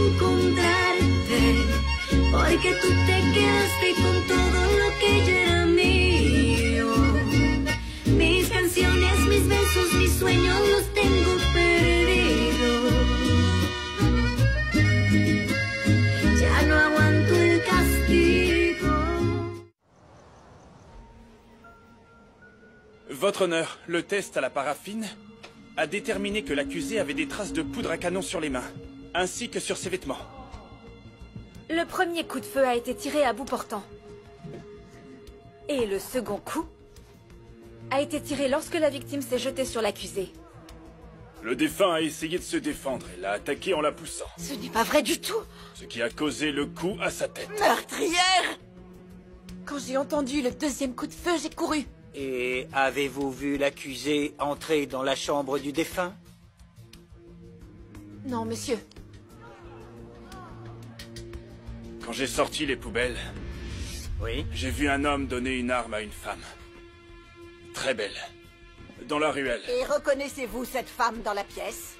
encontrarte, porque tú te quedaste con todo lo que ya era mío. Mis canciones, mis besos, mis sueños los tengo perdidos. Ya no aguanto el castigo. Votre honneur, le test à la paraffine a déterminé que l'accusé avait des traces de poudre à canon sur les mains, ainsi que sur ses vêtements. Le premier coup de feu a été tiré à bout portant. Et le second coup a été tiré lorsque la victime s'est jetée sur l'accusé. Le défunt a essayé de se défendre et l'a attaqué en la poussant. Ce n'est pas vrai du tout. Ce qui a causé le coup à sa tête. Meurtrière! Quand j'ai entendu le deuxième coup de feu, j'ai couru. Et avez-vous vu l'accusé entrer dans la chambre du défunt? Non, monsieur. Quand j'ai sorti les poubelles, Oui. j'ai vu un homme donner une arme à une femme. Très belle. Dans la ruelle. Et reconnaissez-vous cette femme dans la pièce?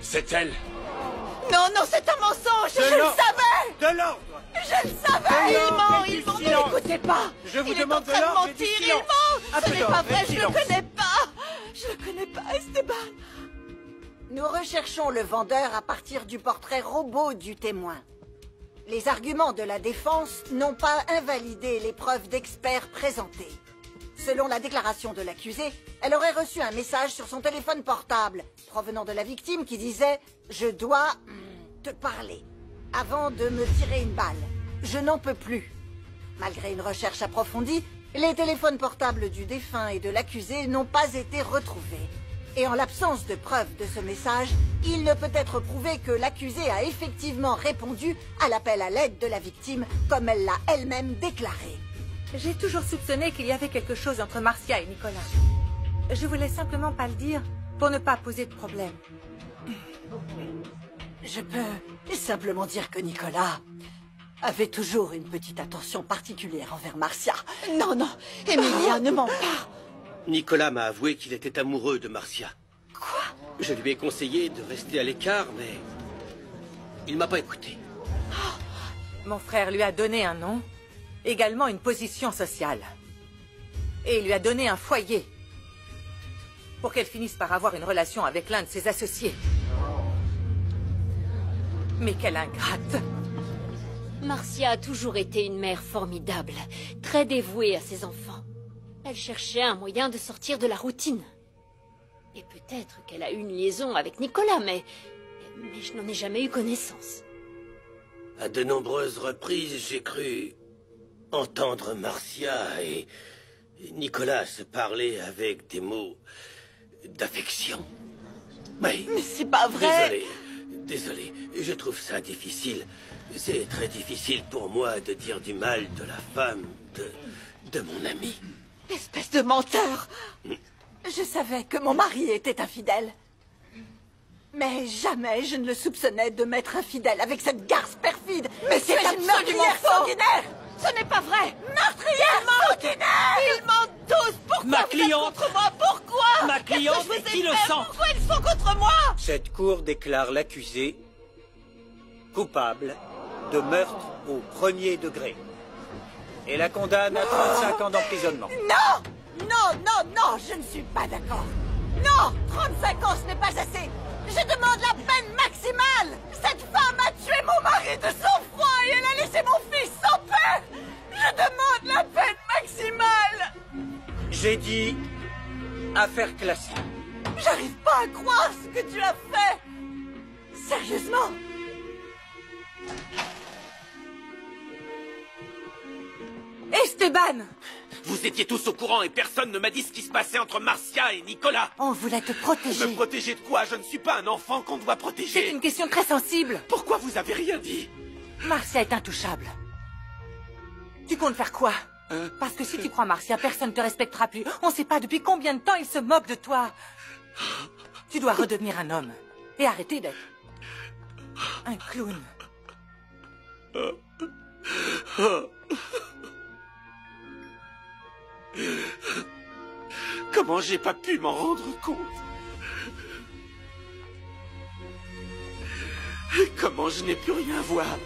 C'est elle. Non, non, c'est un mensonge! Je le savais! De l'ordre! Je le savais! Il ment, ne l'écoutez pas! Je vous Il est demande en train de l'ordre de et du mentir, il silence. ment! Un Ce peu n'est d'ordre pas et vrai, du je le silence. connais pas! Je le connais pas, Esteban! Nous recherchons le vendeur à partir du portrait robot du témoin. Les arguments de la défense n'ont pas invalidé les preuves d'experts présentées. Selon la déclaration de l'accusé, elle aurait reçu un message sur son téléphone portable provenant de la victime qui disait « Je dois te parler » avant de me tirer une balle. Je n'en peux plus. Malgré une recherche approfondie, les téléphones portables du défunt et de l'accusé n'ont pas été retrouvés. Et en l'absence de preuves de ce message, il ne peut être prouvé que l'accusé a effectivement répondu à l'appel à l'aide de la victime, comme elle l'a elle-même déclaré. J'ai toujours soupçonné qu'il y avait quelque chose entre Marcia et Nicolas. Je voulais simplement pas le dire pour ne pas poser de problème. Je peux simplement dire que Nicolas avait toujours une petite attention particulière envers Marcia. Non, non, Emilia, ne ment pas. Nicolas m'a avoué qu'il était amoureux de Marcia. Quoi? Je lui ai conseillé de rester à l'écart, mais il m'a pas écouté. Mon frère lui a donné un nom, également une position sociale. Et il lui a donné un foyer. Pour qu'elle finisse par avoir une relation avec l'un de ses associés. Mais quelle ingrate! Marcia a toujours été une mère formidable, très dévouée à ses enfants. Elle cherchait un moyen de sortir de la routine. Et peut-être qu'elle a eu une liaison avec Nicolas, mais je n'en ai jamais eu connaissance. À de nombreuses reprises, j'ai cru entendre Marcia et Nicolas se parler avec des mots d'affection. Mais c'est pas vrai! Désolé, je trouve ça difficile. C'est très difficile pour moi de dire du mal de la femme de mon ami. Espèce de menteur! Je savais que mon mari était infidèle. Mais jamais je ne le soupçonnais de m'être infidèle avec cette garce perfide. Mais c'est une meurtrière sanguinaire! Ce n'est pas vrai! Meurtrière sanguinaire! Ils mentent tous! Pourquoi Ma vous êtes cliente! contre moi? Pourquoi? Ma cliente Qu'est-ce que je vous ai est fait? innocente! Pourquoi ils sont contre moi? Cette cour déclare l'accusé coupable de meurtre au premier degré et la condamne à 35 ans d'emprisonnement. Non! Non, non, non, je ne suis pas d'accord. Non! 35 ans, ce n'est pas assez. Je demande la peine maximale. Cette femme a tué mon mari de sang-froid et elle a laissé mon fils sans père. Je demande la peine maximale. J'ai dit affaire classée. J'arrive pas à croire ce que tu as fait. Sérieusement? Esteban! Vous étiez tous au courant et personne ne m'a dit ce qui se passait entre Marcia et Nicolas. On voulait te protéger. Me protéger de quoi? Je ne suis pas un enfant qu'on doit C'est protéger. une question très sensible. Pourquoi vous avez rien dit? Marcia est intouchable. Tu comptes faire quoi? Parce que si tu crois Marcia, personne ne te respectera plus. On ne sait pas depuis combien de temps il se moque de toi. Tu dois redevenir un homme. Et arrêter d'être un clown. Comment j'ai pas pu m'en rendre compte? Comment je n'ai pu rien voir?